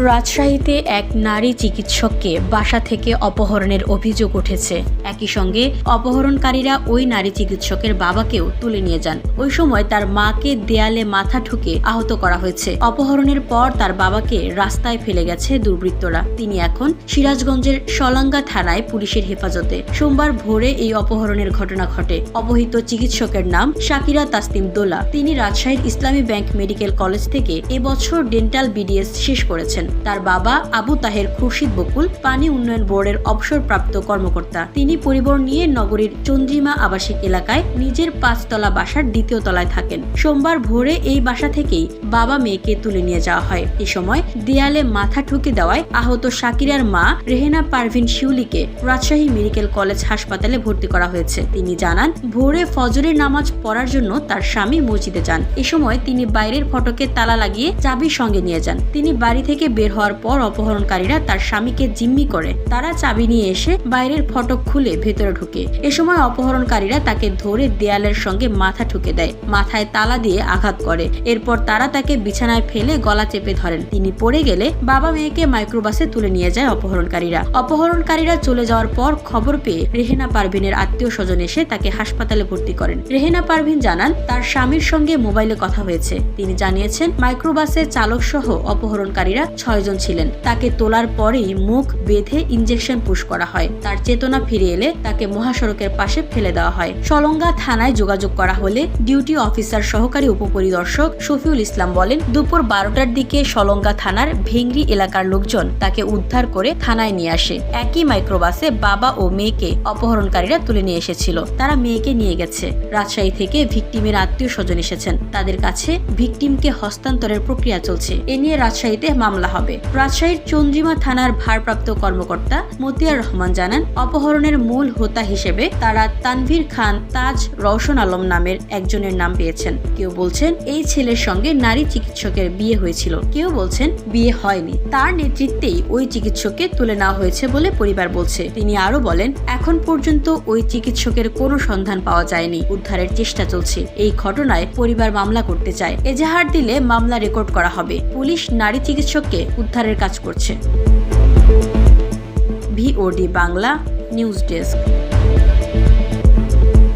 রাজশাহীতে এক নারী চিকিৎসককে বাসা থেকে অপহরণের অভিযোগ উঠেছে। একই সঙ্গে অপহরণকারীরা ওই নারী চিকিৎসকের বাবাকেও তুলে নিয়ে যান। ওই সময় তার মাকে দেয়ালে মাথা ঠুকে আহত করা হয়েছে। অপহরণের পর তার বাবাকে রাস্তায় ফেলে গেছে দুর্বৃত্তরা। তিনি এখন সিরাজগঞ্জের শলাঙ্গা থানায় পুলিশের হেফাজতে। সোমবার ভোরে এই অপহরণের ঘটনা ঘটে। অপহৃত চিকিৎসকের নাম শাকিরা তাসনিম দোলা। তিনি রাজশাহীর ইসলামী ব্যাংক মেডিকেল কলেজ থেকে এবছর ডেন্টাল বিডিএস শেষ করেছেন। তার বাবা আবু তাহের খুরশিদ বকুল পানি উন্নয়ন বোর্ডের অবসরপ্রাপ্ত কর্মকর্তা। তিনি পরিবার নিয়ে নগরীর চন্দ্রিমা আবাসিক এলাকায় নিজের 5 তলা বাসার 2য় তলায় থাকেন। সোমবার ভোরে এই বাসা থেকেই বাবা মেয়েকে তুলে নিয়ে যাওয়া হয়। এ সময় দেয়ালে মাথা ঠুকে দেওয়ায় আহত শাকিরার মা রেহেনা পারভিন শিউলিকে রাজশাহী মেডিকেল কলেজ হাসপাতালে ভর্তি করা হয়েছে। তিনি জানান, ভোরে ফজরের নামাজ পড়ার জন্য তার স্বামী মসজিদে যান। এ সময় তিনি বাইরের ফটকে তালা লাগিয়ে চাবি সঙ্গে নিয়ে যান। তিনি বাড়ি থেকে বের হওয়ার পর অপহরণকারীরা তার স্বামীকে জিম্মি করে। তারা চাবি নিয়ে এসে বাইরের ফটক খুলে ভেতরে ঢুকে। এ সময় অপহরণকারীরা তাকে ধরে দেয়ালের সঙ্গে মাথা ঠুকে দেয়, মাথায় তালা দিয়ে আঘাত করে। এরপর তারা তাকে বিছানায় ফেলে গলা চেপে ধরেন। তিনি পড়ে গেলে বাবা মেয়েকে মাইক্রোবাসে তুলে নিয়ে যায় অপহরণকারীরা চলে যাওয়ার পর খবর পেয়ে রেহেনা পারভিনের আত্মীয় স্বজন এসে তাকে হাসপাতালে ভর্তি করেন। রেহেনা পারভিন জানান, তার স্বামীর সঙ্গে মোবাইলে কথা হয়েছে। তিনি জানিয়েছেন, মাইক্রোবাসের চালক সহ অপহরণকারীরা 6 জন ছিলেন। তাকে তোলার পরেই মুখ বেঁধে ইনজেকশন পুশ করা হয়। তার চেতনা ফিরে এলে তাকে মহাসড়কের পাশে ফেলে দেওয়া হয়। শলঙ্গা থানায় যোগাযোগ করা হলে ডিউটি অফিসার সহকারী উপপরিদর্শক শফিউল ইসলাম বলেন, দুপুর 12টার দিকে শলঙ্গা থানার ভেংরি এলাকার লোকজন তাকে উদ্ধার করে থানায় নিয়ে আসে। একই মাইক্রোবাসে বাবা ও মেয়েকে অপহরণকারীরা তুলে নিয়ে এসেছিল। তারা মেয়েকে নিয়ে গেছে। রাজশাহী থেকে ভিকটিমের আত্মীয় স্বজন এসেছেন। তাদের কাছে ভিকটিমকে হস্তান্তরের প্রক্রিয়া চলছে। এ নিয়ে রাজশাহীতে মামলা হবে। রাজশাহীর চন্দ্রিমা থানার ভারপ্রাপ্ত কর্মকর্তা মতিয়ার রহমান জানান, অপহরণের মূল হোতা হিসেবে তারা তানভীর খান তাজ রওশন আলম নামের একজনের নাম পেয়েছেন। কেউ বলছেন এই ছেলের সঙ্গে নারী চিকিৎসকের বিয়ে হয়েছিল, কেউ বলছেন বিয়ে হয়নি। তার নেতৃত্বেই ওই চিকিৎসককে তুলে নেওয়া হয়েছে বলে পরিবার বলছে। তিনি আরো বলেন, এখন পর্যন্ত ওই চিকিৎসকের কোনো সন্ধান পাওয়া যায়নি। উদ্ধারের চেষ্টা চলছে। এই ঘটনায় পরিবার মামলা করতে চায়। এজাহার দিলে মামলা রেকর্ড করা হবে। পুলিশ নারী চিকিৎসককে উদ্ধারের কাজ করছে। VOD Bangla news desk.